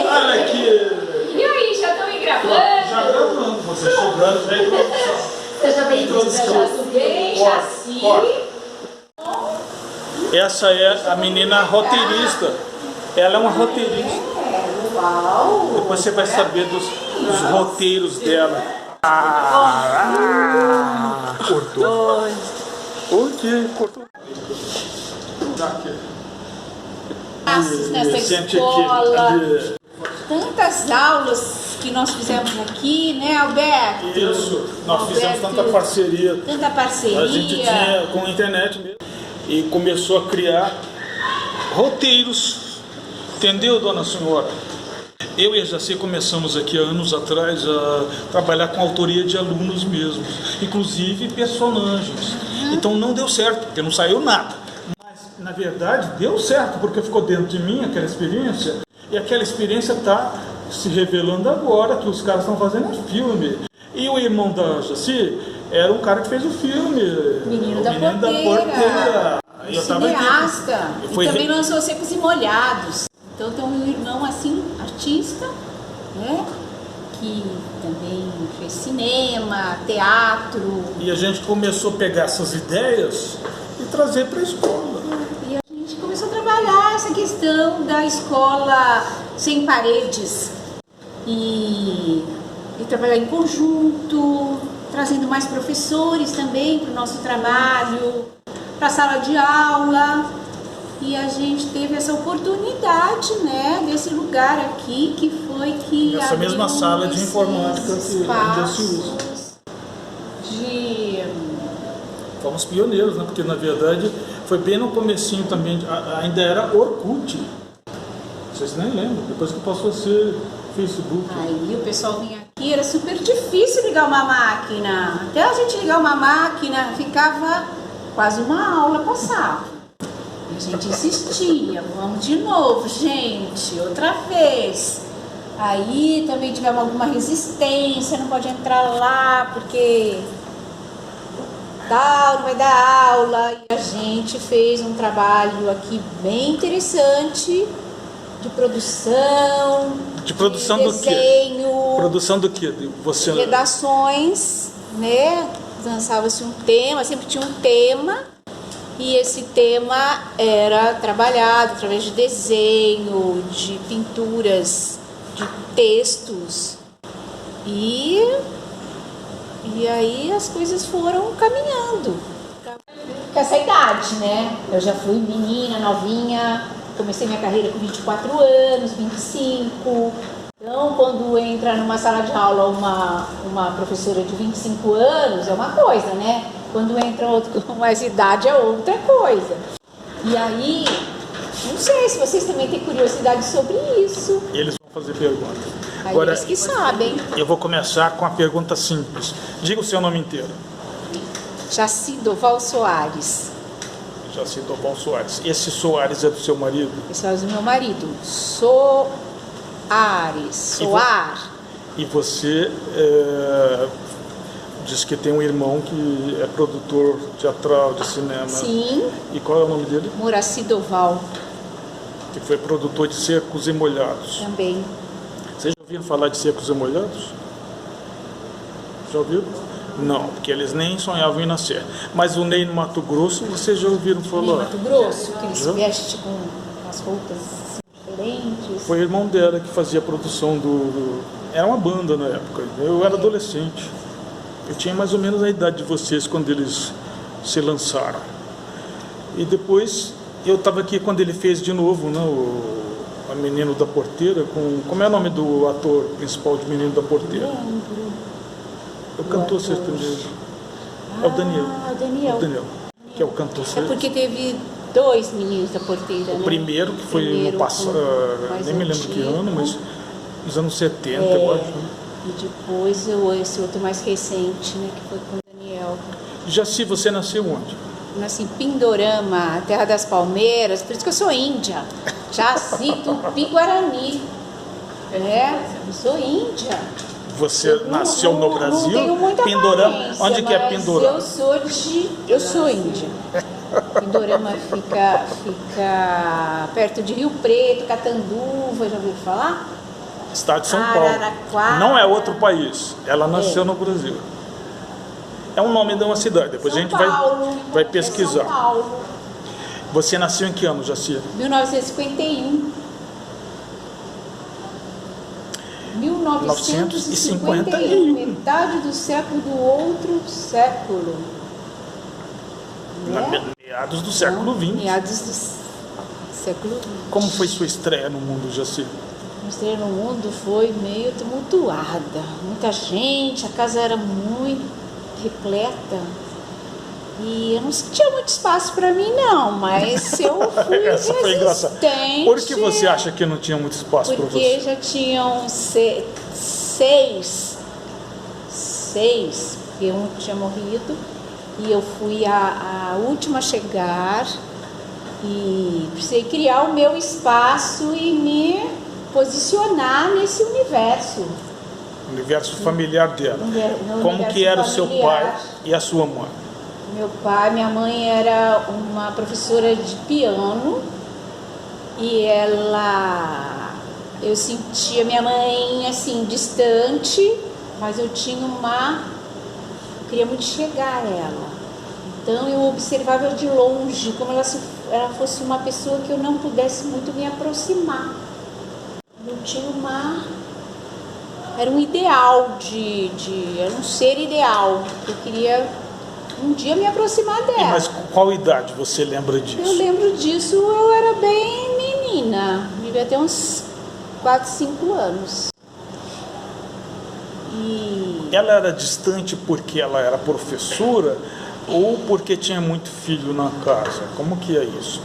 Olha aqui. E aí, já estão me gravando? Já gravando, você chegando, já introdução. Seja bem-vindo, Jaci. Essa é a menina roteirista. Ela é uma roteirista. Uau! Depois você vai saber dos roteiros dela. Cortou. O que? Cortou. Daqui. Nessa Sente escola, aqui. tantas aulas que nós fizemos aqui, né, Alberto? Isso, nós fizemos Alberto, tanta parceria. Tanta parceria. A gente tinha com a internet mesmo. E começou a criar roteiros. Entendeu, dona senhora? Eu e a Jaci começamos aqui há anos atrás a trabalhar com autoria de alunos mesmos, inclusive personagens. Então não deu certo, porque não saiu nada. Mas, na verdade, deu certo, porque ficou dentro de mim aquela experiência. E aquela experiência está se revelando agora, que os caras estão fazendo um filme. E o irmão da Jaci era um cara que fez o filme. Menino o da Menino Porteira. E eu tava Cineasta. aqui. E também lançou Secos e Molhados. Então tem um irmão assim, artista, né? Que também fez cinema, teatro. E a gente começou a pegar essas ideias e trazer para a escola. E a gente começou a trabalhar essa questão da escola sem paredes. E trabalhar em conjunto, trazendo mais professores também para o nosso trabalho, para a sala de aula. E a gente teve essa oportunidade, né, desse lugar aqui, que foi que Essa mesma sala de informática que já se usa. Fomos pioneiros, né? Porque na verdade foi bem no comecinho também, ainda era Orkut. Vocês nem lembram, depois que passou a ser Facebook. Aí o pessoal vinha aqui, era super difícil ligar uma máquina. Até a gente ligar uma máquina, ficava quase uma aula passava. A gente insistia, vamos de novo, gente, outra vez. Aí também tivemos alguma resistência, não pode entrar lá porque tal, não vai dar aula. E a gente fez um trabalho aqui bem interessante de produção. De produção de do quê? Desenho. Produção do quê? Você... Redações, né? Lançava-se um tema, sempre tinha um tema. E esse tema era trabalhado através de desenho, de pinturas, de textos. E aí as coisas foram caminhando. Com essa idade, né? Eu já fui menina, novinha, comecei minha carreira com 24 anos, 25. Então, quando entra numa sala de aula uma professora de 25 anos, é uma coisa, né? Quando entra outro com mais idade é outra coisa. E aí, não sei se vocês também têm curiosidade sobre isso. Eles vão fazer perguntas. Aí Agora, eles que sabem. eu vou começar com uma pergunta simples. Diga o seu nome inteiro. Jaci Doval Soares. Jaci Doval Soares. Esse Soares é do seu marido? Esse é o meu marido. Soares. Soar. E você diz que tem um irmão que é produtor teatral de cinema. Sim. E qual é o nome dele? Moraci Doval. Que foi produtor de Secos e Molhados. Também. Vocês já ouviram falar de Secos e Molhados? Já ouviram? Não, porque eles nem sonhavam em nascer. Mas o Ney no Mato Grosso, vocês já ouviram falar? Ney Mato Grosso, que ele se Já? veste com as roupas diferentes. Foi o irmão dela que fazia a produção do... Era uma banda na época. Eu era adolescente. Eu tinha mais ou menos a idade de vocês quando eles se lançaram. E depois, eu estava aqui quando ele fez de novo, né, a Menino da Porteira, como é o nome do ator principal de Menino da Porteira? Lembro. É o cantor sertanejo. É o Daniel. Ah, Daniel. O Daniel, que é o cantor É sertanejo. porque teve dois Meninos da Porteira, O né? primeiro, que foi Primeiro, no passado, mais nem me lembro que antigo. ano, mas nos anos 70, eu acho. Né? E depois esse outro mais recente, né? Que foi com o Daniel. Jaci, você nasceu onde? Nasci em Pindorama, terra das palmeiras, por isso que eu sou índia. Jaci, Tupi-Guarani. Eu sou índia. Você nasceu no Brasil? Não tenho muita Pindorama? aparência, Onde que é mas Pindorama? Eu sou índia. Pindorama fica perto de Rio Preto, Catanduva, já ouviu falar? Estado de São Araraquara. Paulo. Não é outro país. Ela nasceu no Brasil. É o nome de uma cidade. Depois São a gente Paulo, vai pesquisar. São Paulo. Você nasceu em que ano, Jaci? 1951. 1951. Metade do século do outro século. Né? Meados do século XX. Meados do século XX. Como foi sua estreia no mundo, Jaci? Minha estreia no mundo foi meio tumultuada. Muita gente, a casa era muito repleta. E eu não tinha muito espaço para mim, não, mas eu fui Essa foi engraçada. resistente. Por que você acha que não tinha muito espaço para você? Porque já tinham seis, porque um tinha morrido, e eu fui a última a chegar, e precisei criar o meu espaço e me posicionar nesse universo. O universo familiar dela. No Como que era o seu pai e a sua mãe? Meu pai, minha mãe era uma professora de piano e eu sentia minha mãe assim distante, mas eu queria muito chegar a ela. Então eu observava de longe, como ela fosse uma pessoa que eu não pudesse muito me aproximar. Eu tinha era um ideal era um ser ideal. Eu queria um dia me aproximar dela. Mas qual idade você lembra disso? Eu lembro disso, eu era bem menina, devia ter uns 4, 5 anos. E ela era distante porque ela era professora ou porque tinha muito filho na casa? Como que é isso?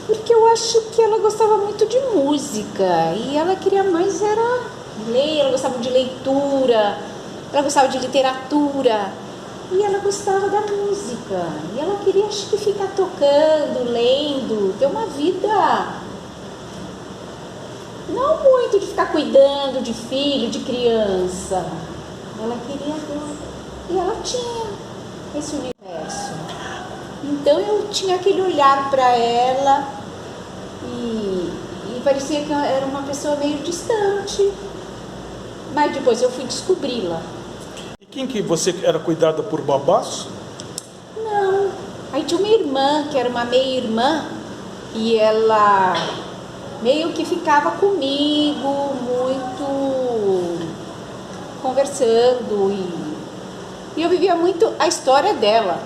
Porque eu acho que ela gostava muito de música e ela queria mais era ler, ela gostava de leitura, ela gostava de literatura. E ela gostava da música. E ela queria, acho que, ficar tocando, lendo, ter uma vida. Não muito de ficar cuidando de filho, de criança. Ela queria ver. E ela tinha esse universo. Então eu tinha aquele olhar para ela e parecia que era uma pessoa meio distante. Mas depois eu fui descobri-la. Quem que você era cuidada por babás? Não. Aí tinha uma irmã, que era uma meia-irmã, e ela meio que ficava comigo, muito conversando, e eu vivia muito a história dela.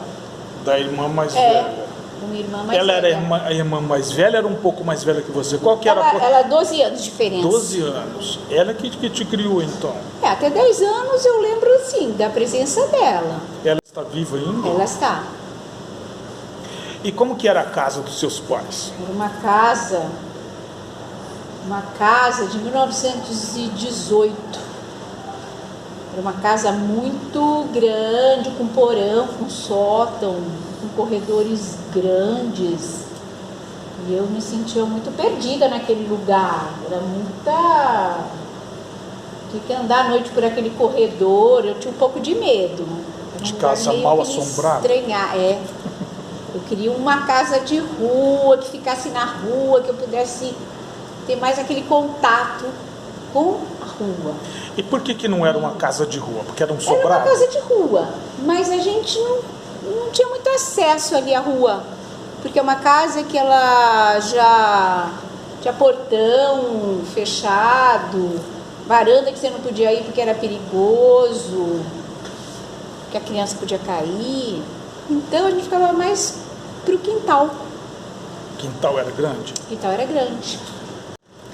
Da irmã mais velha. Uma irmã mais ela velha. Era a irmã mais velha, era um pouco mais velha que você? Qual que era ela 12 anos de diferença. 12 anos. Ela que te criou, então? Até 10 anos eu lembro, sim, da presença dela. Ela está viva ainda? Ela está. E como que era a casa dos seus pais? Era uma casa de 1918. Era uma casa muito grande, com porão, com sótão, com corredores grandes. E eu me sentia muito perdida naquele lugar. Era muita... Tinha que andar à noite por aquele corredor, eu tinha um pouco de medo. De casa mal assombrada? Estranhar, Eu queria uma casa de rua, que ficasse na rua, que eu pudesse ter mais aquele contato com a rua. E por que não era uma casa de rua? Porque era um sobrado? Era uma casa de rua, mas a gente não tinha muito acesso ali à rua, porque é uma casa que ela já tinha portão fechado, varanda que você não podia ir porque era perigoso, que a criança podia cair. Então a gente ficava mais pro quintal. O quintal era grande? O quintal era grande.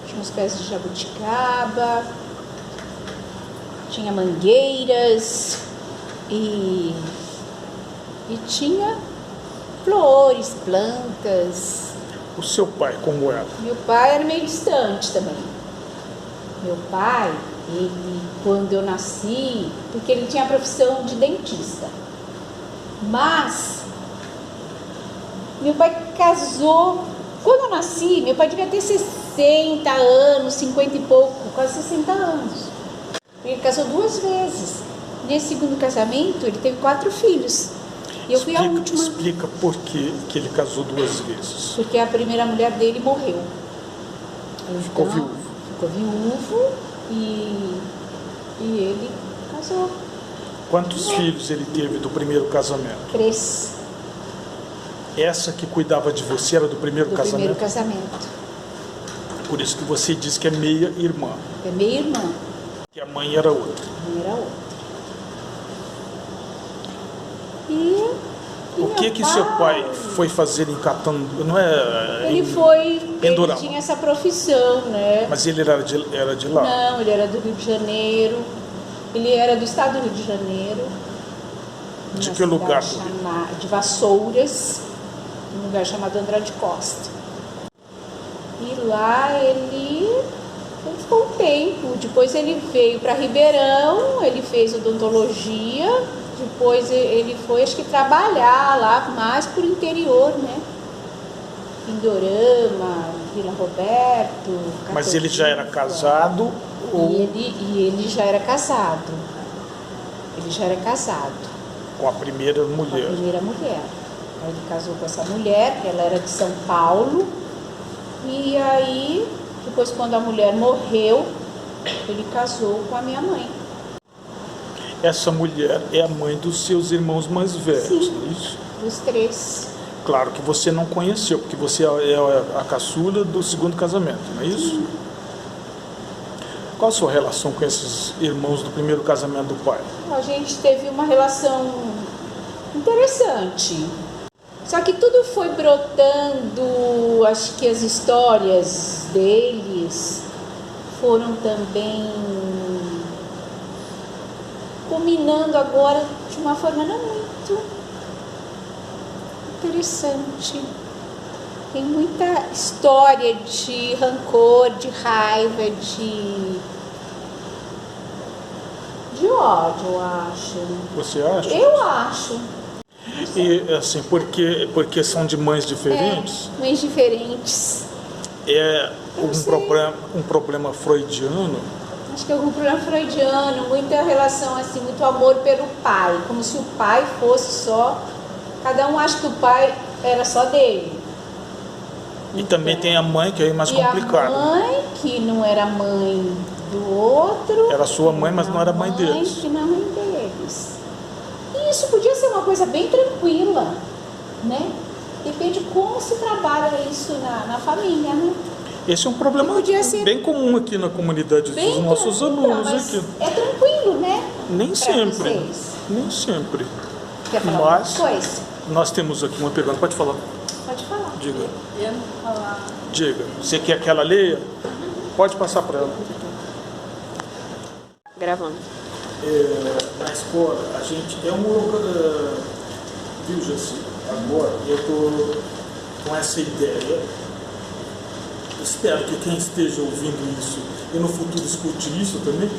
Tinha uns pés de jabuticaba, tinha mangueiras e tinha flores, plantas. O seu pai, como era? Meu pai era meio distante também. Meu pai, ele, quando eu nasci, porque ele tinha a profissão de dentista, mas meu pai casou, quando eu nasci, meu pai devia ter 60 anos, 50 e pouco, quase 60 anos. Ele casou 2 vezes. Nesse segundo casamento, ele teve 4 filhos. E eu fui a última. Explica por que ele casou 2 vezes. Porque a primeira mulher dele morreu. Então, Ficou viúvo. Ficou viúvo e ele casou. Quantos filhos ele teve do primeiro casamento? 3. Essa que cuidava de você era do primeiro casamento? Do primeiro casamento. Por isso que você diz que é meia irmã. É meia irmã. Que a mãe era outra. A mãe era outra. E O que seu pai foi fazer em Catando? Não é? Ele tinha essa profissão, né? Mas ele era de lá? Não, ele era do Rio de Janeiro. Ele era do estado do Rio de Janeiro. De que lugar? De Vassouras, um lugar chamado Andrade Costa. E lá ele ficou um tempo. Depois ele veio para Ribeirão, ele fez odontologia. Depois ele foi, acho que, trabalhar lá mais por interior, né? Pindorama, Vila Roberto. Mas ele já era casado? E ele já era casado. Ele já era casado. Com a primeira mulher? Com a primeira mulher. Aí ele casou com essa mulher, ela era de São Paulo. E aí, depois, quando a mulher morreu, ele casou com a minha mãe. Essa mulher é a mãe dos seus irmãos mais velhos, Sim, é isso? Dos 3. Claro que você não conheceu, porque você é a caçula do segundo casamento, não é isso? Sim. Qual a sua relação com esses irmãos do primeiro casamento do pai? A gente teve uma relação interessante. Só que tudo foi brotando, acho que as histórias deles foram também culminando agora de uma forma não muito interessante. Tem muita história de rancor, de raiva, de ódio, eu acho. Você acha? Eu acho. E assim, porque são de mães diferentes? Mães diferentes. É um problema freudiano? Acho que é algum problema freudiano, muita relação assim, muito amor pelo pai, como se o pai fosse só. Cada um acha que o pai era só dele. E também tem a mãe, que é mais complicado. A mãe, que não era mãe do outro. Era sua mãe, mas não era mãe deles. Que não é mãe deles. E isso podia ser uma coisa bem tranquila, né? Depende de como se trabalha isso na família, né? Esse é um problema bem comum aqui na comunidade dos nossos alunos. Aqui. É tranquilo, né? Nem sempre. Nem sempre. Quer falar alguma coisa? Nós temos aqui uma pergunta. Pode falar. Pode falar. Diga. Eu não vou falar. Diga. Você quer que ela leia? Pode passar para ela. Gravando. Na escola, a gente é viu, Jaci? Agora eu estou com essa ideia. Espero que quem esteja ouvindo isso e no futuro escute isso também.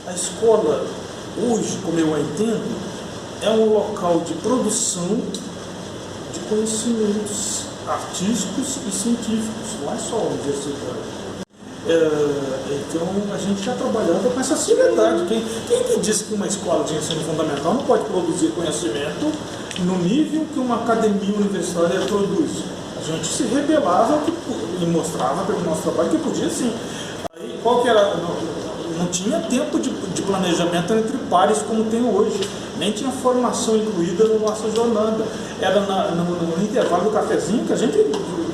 A escola, hoje, como eu a entendo, é um local de produção de conhecimentos artísticos e científicos, não é só a universidade. Então a gente já trabalhava com essa seriedade. Quem disse que uma escola de ensino fundamental não pode produzir conhecimento no nível que uma academia universitária produz? A gente se rebelava e mostrava pelo nosso trabalho que podia sim. Aí, qual que era? Não tinha tempo de planejamento entre pares como tem hoje. Nem tinha formação incluída na nossa jornada. Era no intervalo do cafezinho que a gente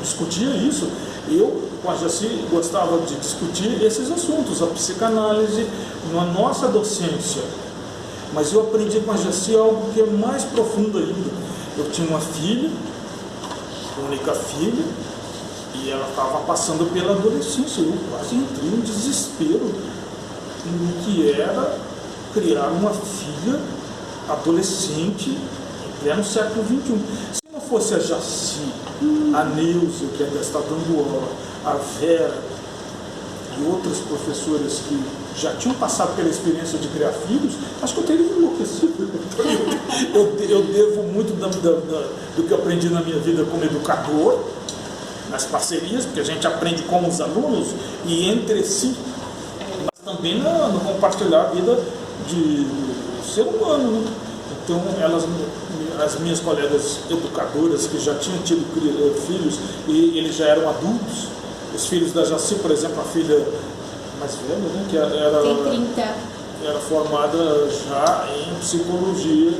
discutia isso. Eu, com a Jaci, gostava de discutir esses assuntos, a psicanálise, na nossa docência. Mas eu aprendi com a Jaci algo que é mais profundo ainda. Eu tinha uma filha, única filha, e ela estava passando pela adolescência. Eu quase entrei em desespero no que era criar uma filha adolescente em pleno século XXI. Se não fosse a Jaci, a Neuza, que ainda está dando aula, a Vera e outras professoras que já tinham passado pela experiência de criar filhos, acho que eu teria enlouquecido. Eu devo muito do que eu aprendi na minha vida como educador, nas parcerias, porque a gente aprende com os alunos e entre si, mas também no compartilhar a vida de ser humano, né? Então, as minhas colegas educadoras que já tinham tido filhos e eles já eram adultos, os filhos da Jaci, por exemplo, a filha mais velha, né, que Tem 30. era formada já em psicologia,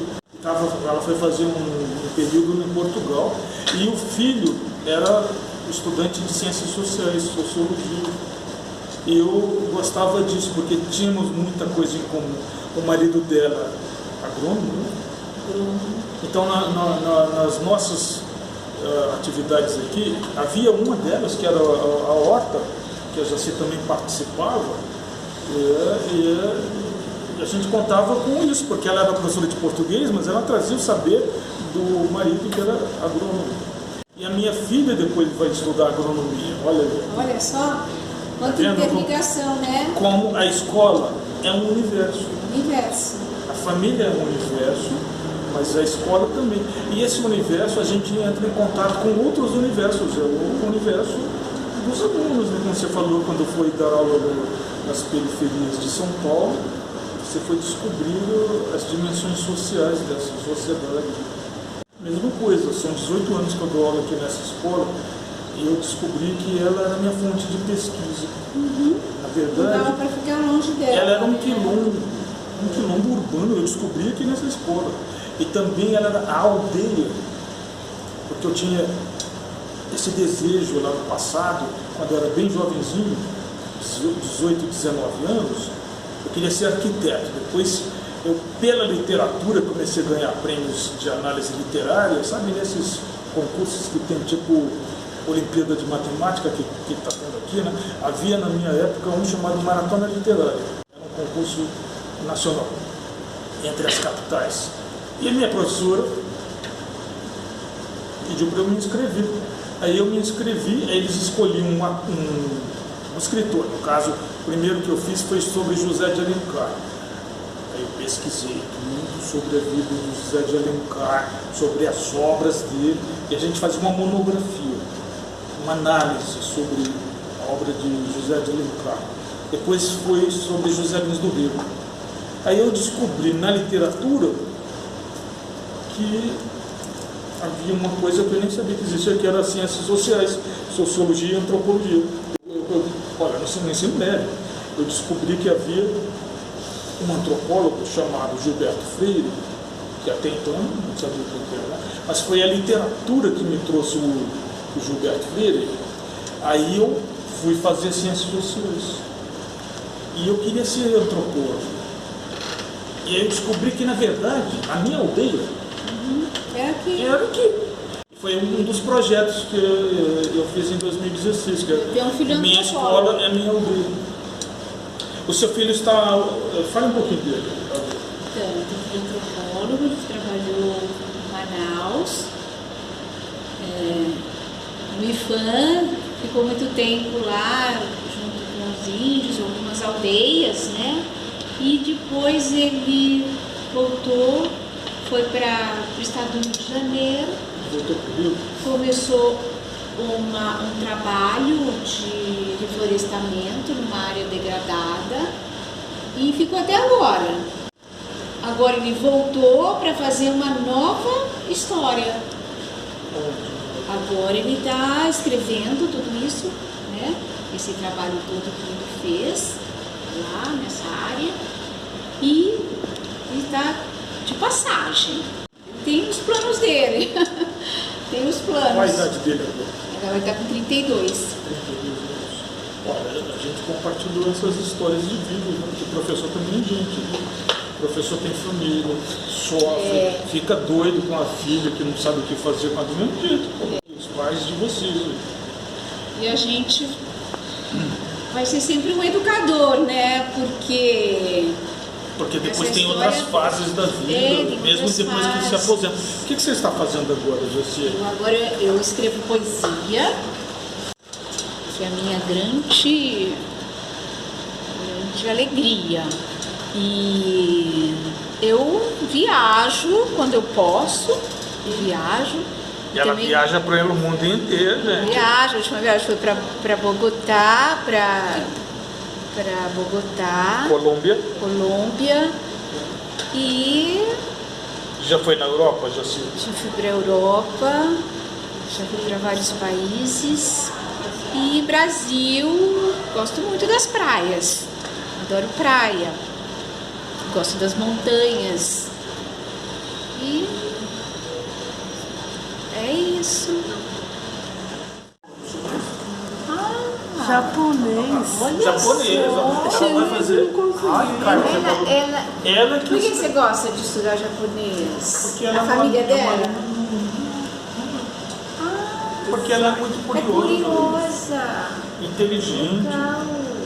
ela foi fazer um período em Portugal, e o filho era estudante de ciências sociais, sociologia. E eu gostava disso, porque tínhamos muita coisa em comum. O marido dela, agrônomo, né? Então, nas nossas atividades aqui, havia uma delas, que era a horta, que a Jaci também participava, e a gente contava com isso, porque ela era professora de português, mas ela trazia o saber do marido, que era agrônomo. E a minha filha depois vai estudar agronomia, Olha só, quanta interligação, né? Como a escola é um universo. A família é um universo, mas a escola também. E esse universo a gente entra em contato com outros universos, é o universo dos alunos, né? Como você falou, quando foi dar aula nas periferias de São Paulo, você foi descobrindo as dimensões sociais dessa sociedade. Mesma coisa, são 18 anos que eu dou aula aqui nessa escola e eu descobri que ela era a minha fonte de pesquisa. Na verdade, não dava para ficar longe dela. Ela era um quilombo urbano, eu descobri aqui nessa escola. E também ela era a aldeia, porque eu tinha esse desejo lá no passado, quando eu era bem jovenzinho, 18, 19 anos, eu queria ser arquiteto. Depois, eu, pela literatura, comecei a ganhar prêmios de análise literária, sabe, nesses concursos que tem tipo Olimpíada de Matemática, que está tendo aqui, né? Havia na minha época um chamado Maratona Literária, era um concurso nacional, entre as capitais. E a minha professora pediu para eu me inscrever. Aí eu me inscrevi, aí eles escolhiam um escritor. No caso, o primeiro que eu fiz foi sobre José de Alencar. Aí eu pesquisei tudo sobre a vida de José de Alencar, sobre as obras dele, e a gente fazia uma monografia, uma análise sobre a obra de José de Alencar. Depois foi sobre José Lins do Rio. Aí eu descobri na literatura que havia uma coisa que eu nem sabia que existia, que era ciências sociais, sociologia e antropologia. Olha, no ensino médio, eu descobri que havia um antropólogo chamado Gilberto Freire, que até então não sabia o que era, né? Mas foi a literatura que me trouxe o Gilberto Freire. Aí eu fui fazer ciências sociais. E eu queria ser antropólogo. E aí eu descobri que, na verdade, a minha aldeia era aqui. Foi um dos projetos que eu fiz em 2016, que minha escola é minha aldeia. O seu filho está... Fale um pouquinho dele. Então, eu tenho um antropólogo, ele trabalhou em Manaus, no IFAM, ficou muito tempo lá, junto com os índios, algumas aldeias, né? E depois ele voltou, foi para o estado do Rio de Janeiro, começou um trabalho de reflorestamento numa área degradada e ficou até agora. Agora ele voltou para fazer uma nova história. Agora ele está escrevendo tudo isso, né? Esse trabalho todo que ele fez lá nessa área, e ele está de passagem. Tem os planos dele. Tem os planos. Qual a idade dele agora? Agora ele está com 32. 32 anos. Olha, a gente compartilhou essas histórias de vida, né? Porque o professor também é gente, né? O professor tem família, sofre, fica doido com a filha que não sabe o que fazer com a do mesmo jeito. Os pais de vocês. Né? E a gente vai ser sempre um educador, né? Porque depois tem outras fases da vida, mesmo depois que se aposenta. O que você está fazendo agora, Jaci? Agora eu escrevo poesia, que é a minha grande alegria. E eu viajo quando eu posso, viajo. E ela viaja para o mundo inteiro, gente. Viaja, a última viagem foi para Bogotá, Colômbia, e Já foi na Europa, já se... Já fui para a Europa, já fui para vários países. E Brasil, gosto muito das praias. Adoro praia. Gosto das montanhas. E é isso. Japonês. Olha Japonesa. só. Ela vai fazer... Ai, cara, ela Por que que... você gosta de estudar japonês? Porque ela A família é dela? Porque ela é muito É curiosa, curiosa. inteligente Legal.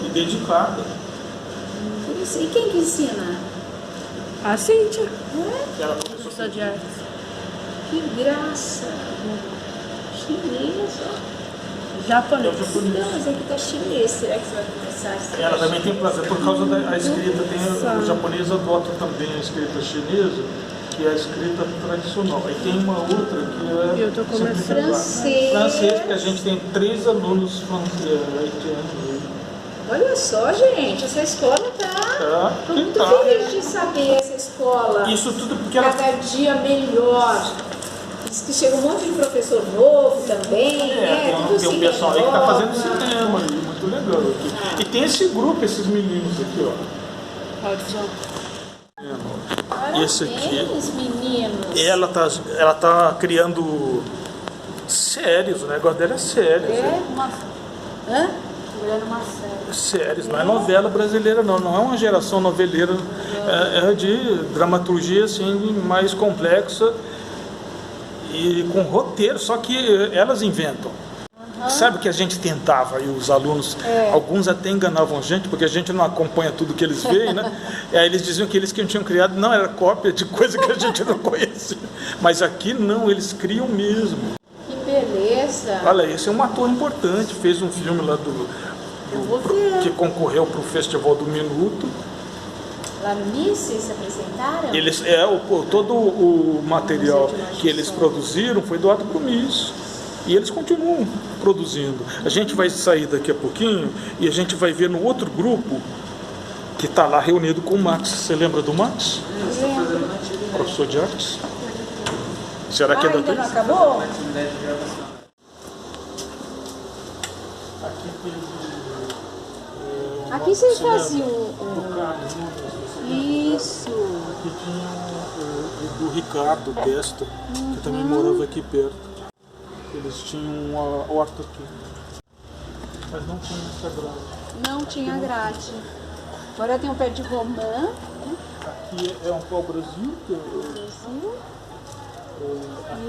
e dedicada. E quem que ensina? A Cíntia. Ela Professora de artes. Que graça. Chinês, ó. Japonês. Não, mas aqui tá chinês. Será que você vai começar a estudar? Ela também tem prazer, por causa da escrita, o japonês adota também a escrita chinesa, que é a escrita tradicional. Aí tem uma outra que é Eu tô começando francês. francês, que a gente tem 3 alunos franceses. Olha só, gente, essa escola tá... Tô muito Tá. feliz de saber essa escola. Isso tudo porque ela... Cada dia melhor. Diz que chega um monte de professor novo também, né? Tudo tem um se pessoal aí que está fazendo renova. cinema, aí, muito legal aqui. E tem esse grupo, esses meninos aqui, ó. Esse aqui, Parabéns, meninos. ela tá criando séries, o negócio dela é séries. Hã? Olhando uma série. Séries, não é novela brasileira não é uma geração noveleira, é de dramaturgia assim, mais complexa e com roteiro, só que elas inventam. Sabe o que a gente tentava e os alunos, alguns até enganavam a gente, porque a gente não acompanha tudo que eles veem, né? E aí eles diziam que eles que tinham criado não era cópia de coisa que a gente não conhecia. Mas aqui não, eles criam mesmo. Que beleza. Olha, esse é um ator importante, fez um filme lá que concorreu para o Festival do Minuto. Lá no MIS, vocês se apresentaram? Eles, todo o material que eles produziram foi doado para o MIS. E eles continuam produzindo. A gente vai sair daqui a pouquinho e a gente vai ver no outro grupo que está lá reunido com o Max. Você lembra do Max? Professor de artes. Será que ainda Ainda tem? não acabou? Aqui vocês faziam isso. Aqui tinha o do Ricardo Testa, que também morava aqui perto. Eles tinham uma horta aqui, mas não tinha essa grade. Não tinha grade. Agora tem um pé de romã. Aqui é um pau-brasil, que aqui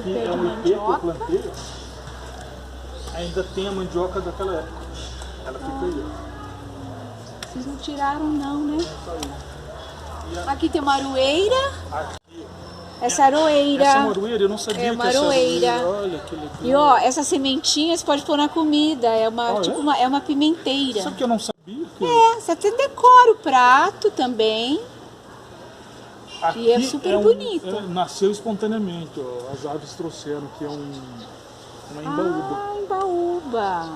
pé é de um ipê que eu mandioca. plantei. Ainda tem a mandioca daquela época. Ela fica aí. Vocês não tiraram não, né? Aqui tem uma aroeira. Aqui. Essa aroeira. Essa maroeira, eu não sabia É uma que essa aroeira. Olha que legal. E ó, essa sementinha você pode pôr na comida. É uma, Ah, tipo é? é uma pimenteira. Sabe que eu não sabia? Que Você até decora o prato também. aqui E é super bonito. nasceu espontaneamente, ó. As aves trouxeram, que é uma embaúba. Ah, embaúba.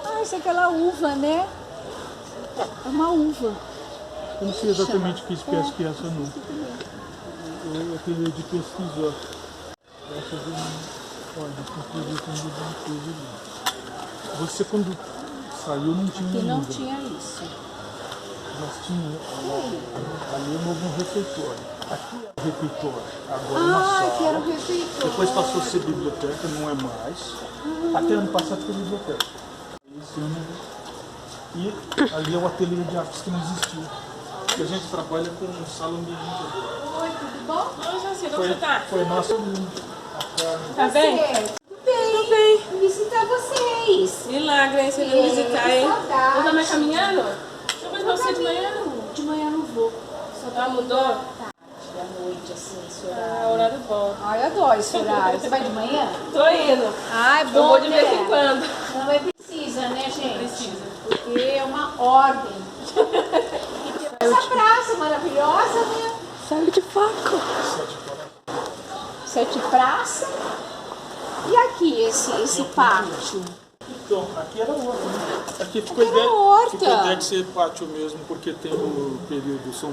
Ah, isso é aquela uva, né? É uma uva. Eu não sei exatamente que espécie que é essa não. Eu acabei de pesquisar. Essa de olha, você quando saiu não tinha Aqui não ainda. tinha isso. Mas tinha ali um novo refeitório. Aqui é o refeitório, agora é uma Ah, sala. que era o refeitório. Depois passou a ser biblioteca, não é mais. Até ano passado foi biblioteca. Esse ano... E ali é o ateliê de artes que não existia. E a gente trabalha com um salão de agora. Oi, tudo bom? Oi, Jaci, como você tá? Foi nosso Tá bem? Tudo bem. Vim visitar vocês. Milagre, hein? Você veio me visitar, hein? saudade. Não tá mais caminhando? Eu vou você de manhã? De manhã não vou. Só Ah, mudou? tarde, à noite, assim, esse horário. Ah, horário bom. Ai, eu adoro esse horário. Você vai de manhã? Tô indo. Ai, bom, Eu vou de vez né? em quando. Não é precisa, né, gente? Precisa. Porque é uma ordem. E tem essa praça maravilhosa, né? Sangue de faco. 7 praças. E aqui, esse pátio? Então, aqui era horta, né? Aqui ficou Aqui era horta. ficou a ideia de ser pátio mesmo, porque tem o período, são...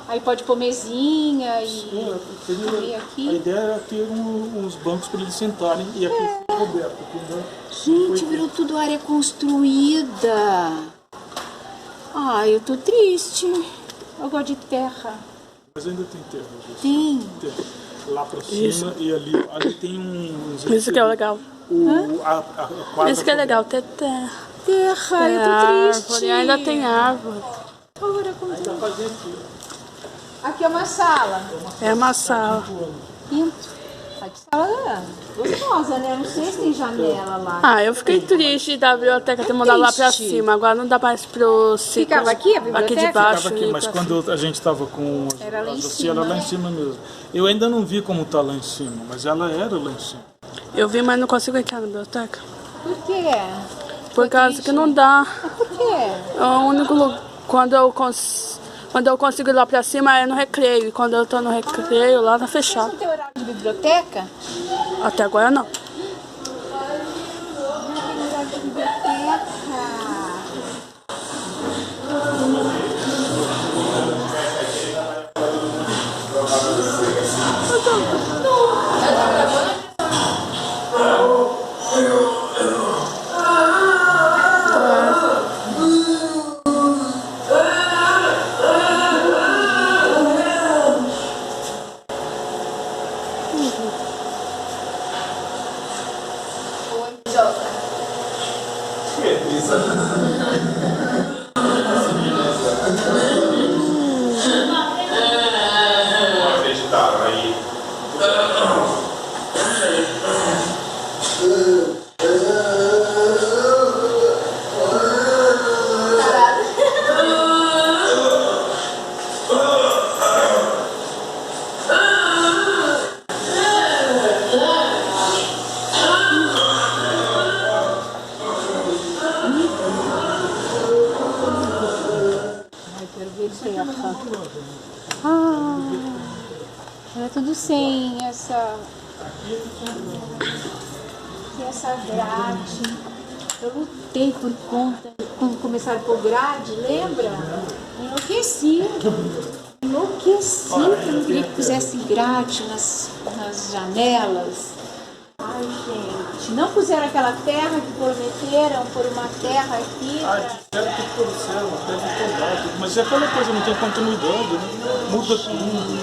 Aí pode pôr mesinha e Seria, aqui. a ideia era ter uns bancos para eles sentarem e aqui foi coberto. Aqui, né? Gente, virou tudo área construída. Ai, eu tô triste. Eu gosto de terra. Mas ainda tem terra. Tem. Tem. Lá para cima e ali tem uns... Isso que é legal. A quadra Isso que é legal, ter terra. Terra, eu tô triste. Árvore, ainda tem árvore. Agora como Tá fazendo aqui. Aqui é uma sala. É uma sala. pinto. Ai, que sala gostosa, né? Não sei se tem janela lá. Ah, eu fiquei triste da biblioteca ter mandado lá pra triste. cima. Agora não dá mais pro ciclo. Ficava aqui a biblioteca? Aqui de baixo. Estava aqui, e mas pra quando a gente estava com Era lá em José, cima, era lá em né? cima mesmo. Eu ainda não vi como tá lá em cima, mas ela era lá em cima. Eu vi, mas não consigo entrar na biblioteca. Por quê? Por causa que não dá. Mas por quê? É o único lugar. Quando eu consigo ir lá pra cima é no recreio. E quando eu tô no recreio, lá tá Vocês fechado. não tem horário de biblioteca? Até agora não. Não tem horário de biblioteca. Ai, quero ver terra. Era tudo sem essa grade. Eu lutei por conta. Quando começaram a pôr grade, lembra? Enlouqueci. Enlouqueci que eu não queria que pusesse grade nas janelas. Ai, gente. Não puseram aquela terra que prometeram por uma terra aqui. Disseram que por céu, até recordar, mas é aquela coisa, não tem continuidade, né? Muda tudo.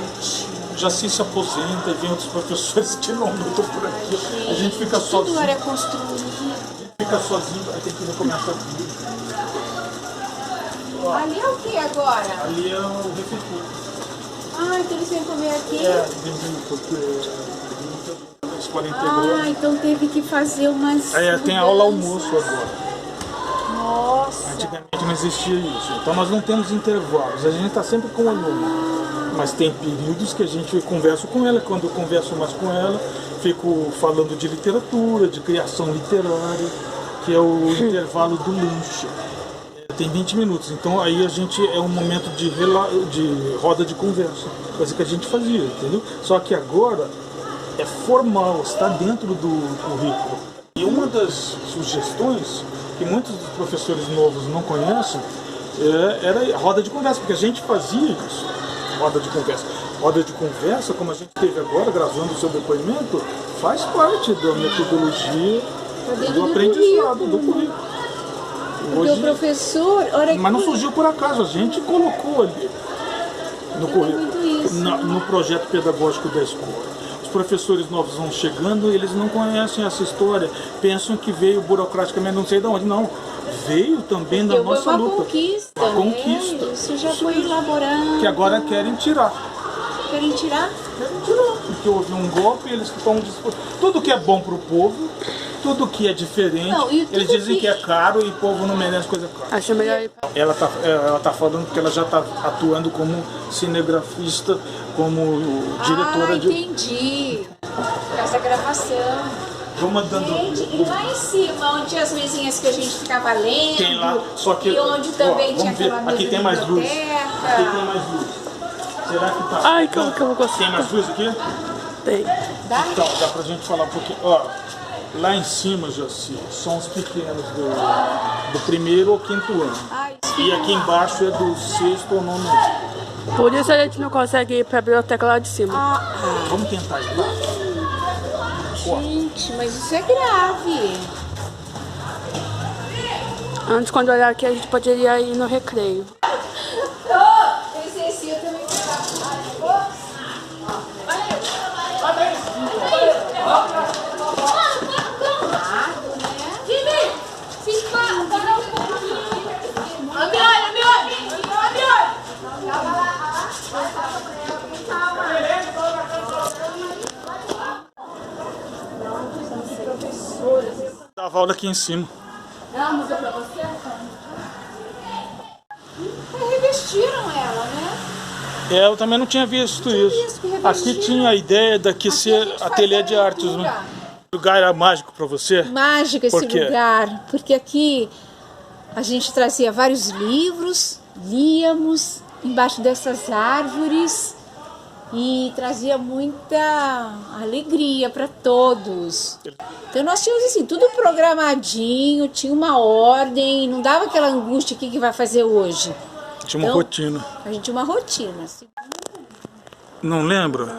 Já se aposenta e vem outros professores que não lutam por aqui. A gente fica Tudo sozinho. área construída. Fica sozinho, aí tem que recomeçar tudo. Ali é o que agora? Ali é o refeitório. Ah, então eles vêm comer aqui? Porque escola integral. Ah, então teve que fazer umas. Aí tem aula almoço agora. Nossa. Antigamente não existia isso. Então nós não temos intervalos. A gente está sempre com o aluno. Mas tem períodos que a gente conversa com ela. Quando eu converso mais com ela, fico falando de literatura, de criação literária, que é o intervalo do lanche. Tem 20 minutos, então aí a gente é um momento de roda de conversa, coisa que a gente fazia, entendeu? Só que agora é formal, está dentro do currículo. E uma das sugestões que muitos dos professores novos não conhecem era a roda de conversa, porque a gente fazia isso, roda de conversa. Roda de conversa, como a gente teve agora, gravando o seu depoimento, faz parte da metodologia do aprendizado, do currículo. Porque o professor... Mas não surgiu por acaso, a gente colocou ali no currículo, no projeto pedagógico da escola. Os professores novos vão chegando, eles não conhecem essa história, pensam que veio burocraticamente não sei de onde, não. Veio também da nossa luta. Conquista, a conquista. Né? Isso já foi elaborando. Que agora querem tirar. Querem tirar? Querem tirar, porque houve um golpe, eles estão dispostos. Tudo que é bom para o povo, tudo que é diferente, Não, e tudo eles dizem que é caro e o povo não merece coisa cara. Acho melhor ir pra... Ela tá falando que ela já está atuando como cinegrafista, como diretora de... entendi. Essa gravação. Vamos andando. Gente, e lá em cima, onde tinha as mesinhas que a gente ficava lendo, Tem lá, só que... e onde também tinha vamos ver, aquela mesa aqui tem mais luz. biblioteca. Aqui tem mais luz. Será que tá? Ai, como que eu vou gostar? Tem mais luz aqui? Tem. Dá? Então, dá pra gente falar um pouquinho. Ó, Lá em cima, Jaci, são os pequenos do primeiro ao quinto ano. E aqui embaixo é do sexto ao nono ano. Por isso a gente não consegue ir pra biblioteca lá de cima. Vamos tentar ir lá? Gente, mas isso é grave. Antes, quando olhar aqui, a gente poderia ir no recreio. Esse eu também Dava aula aqui em cima. Revestiram ela, né? Eu também não tinha visto isso. Aqui tinha a ideia daqui ser ateliê de artes, né? O lugar era mágico para você? Mágico esse Por quê? lugar, porque aqui a gente trazia vários livros, líamos embaixo dessas árvores e trazia muita alegria para todos. Então nós tínhamos assim, tudo programadinho, tinha uma ordem, não dava aquela angústia, o que vai fazer hoje? Tinha uma Então, rotina. A gente tinha uma rotina. Assim. Não lembro?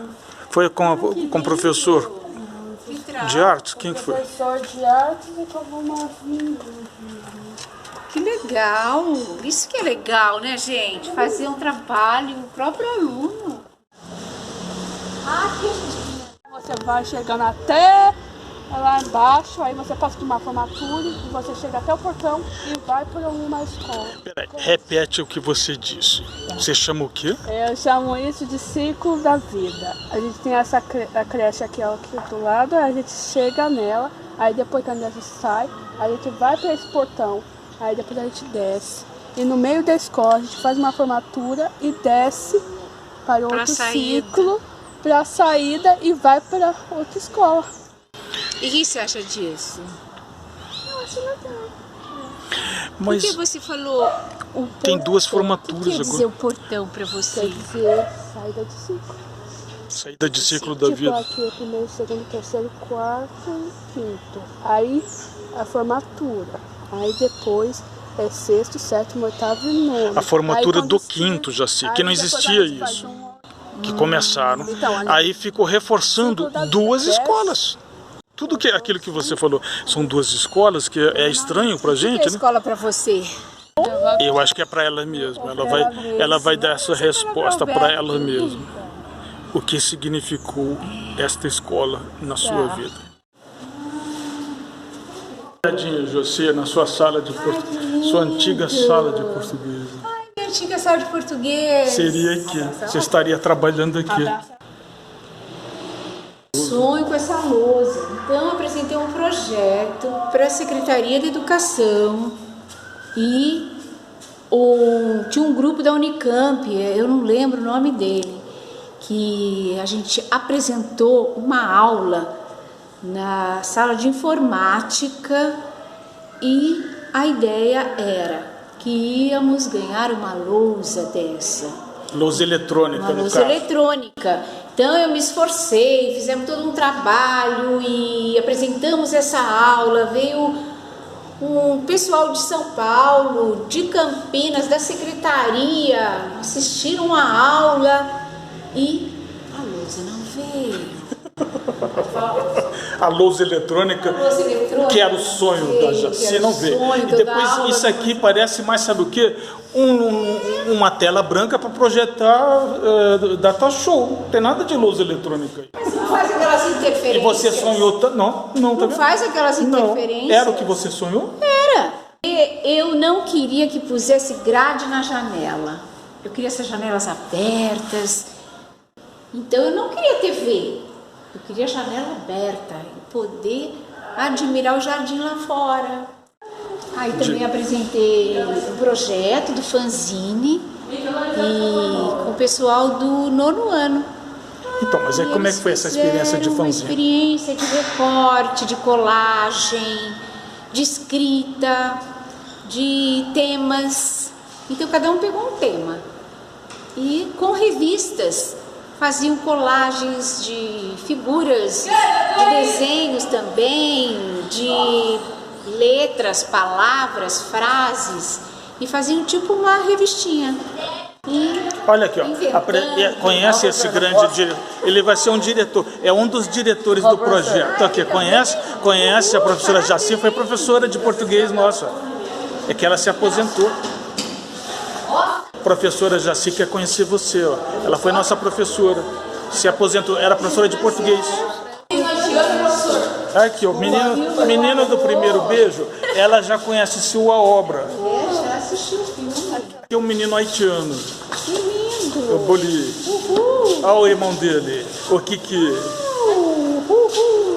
Foi com o professor de artes? Quem que foi? Professor de artes e com uma vinda. Que legal. Isso que é legal, né, gente? Fazer um trabalho, o próprio aluno. Você vai chegando até lá embaixo, aí você passa de uma formatura e você chega até o portão e vai para uma escola. Peraí, repete o que você disse. Você chama o quê? Eu chamo isso de ciclo da vida. A gente tem essa a creche aqui do lado, a gente chega nela, aí depois quando a gente sai, a gente vai para esse portão, aí depois a gente desce. E no meio da escola a gente faz uma formatura e desce para outro ciclo, para a saída e vai para outra escola. E o que você acha disso? Eu acho legal. Mas Por que você falou o tem duas O formaturas que quer dizer agora. o portão para você? Quer dizer, saída de ciclo. Saída de ciclo da Tipo, vida. aqui é primeiro, segundo, terceiro, quarto e quinto. Aí a formatura. Aí depois é sexto, sétimo, oitavo e nono. A formatura Aí, do quando quinto, Jaci, aí que não depois existia a gente faz isso. um- Que começaram. Então, Aí ficou reforçando ciclo da vida, duas desce. escolas. Tudo que aquilo que você falou são duas escolas, que é estranho pra O que é gente, né? escola para você? Eu acho que é pra ela mesma. Ela vai dar essa resposta pra ela mesma. O que significou esta escola na sua vida? Tadinha, José, na sua sala de sua antiga sala de português. Minha antiga sala de português. Seria aqui. Você estaria trabalhando aqui. Sonho com essa lousa. Então, eu apresentei um projeto para a Secretaria de Educação e tinha um grupo da Unicamp, eu não lembro o nome dele, que a gente apresentou uma aula na sala de informática e a ideia era que íamos ganhar uma lousa dessa. Lousa eletrônica, Uma no lousa caso. eletrônica. Então eu me esforcei, fizemos todo um trabalho e apresentamos essa aula. Veio um pessoal de São Paulo, de Campinas, da secretaria, assistiram a aula e a lousa não veio. A lousa eletrônica, lousa eletrônica, que era o sonho da Jaci, não veio. E depois isso aqui parece mais, sabe o quê? Uma tela branca para projetar data show. Não tem nada de lousa eletrônica aí. Mas não faz aquelas interferências. E você sonhou... Não, tá Não vendo? faz aquelas Não. interferências. Era o que você sonhou? Era. Eu não queria que pusesse grade na janela. Eu queria essas janelas abertas. Então eu não queria TV. Eu queria a janela aberta e poder admirar o jardim lá fora. Aí também apresentei o projeto do fanzine e com o pessoal do nono ano. Então, mas aí como é que foi essa experiência de Uma fanzine? experiência de recorte, de colagem, de escrita, de temas. Então cada um pegou um tema. E com revistas faziam colagens de figuras, de desenhos também, de letras, palavras, frases, e faziam tipo uma revistinha. Olha aqui, ó. Conhece esse grande diretor? Ele vai ser um diretor, é um dos diretores do projeto. Aqui, conhece a professora Jaci, foi professora de português nossa. É que ela se aposentou. A professora Jaci quer conhecer você, ó. Ela foi nossa professora, se aposentou, era professora de português. Aqui, o menino do primeiro beijo, ela já conhece sua obra. Já assistiu o filme. Aqui é um menino haitiano. Que lindo! O Boli. Olha o irmão dele, o Kiki. Uhul.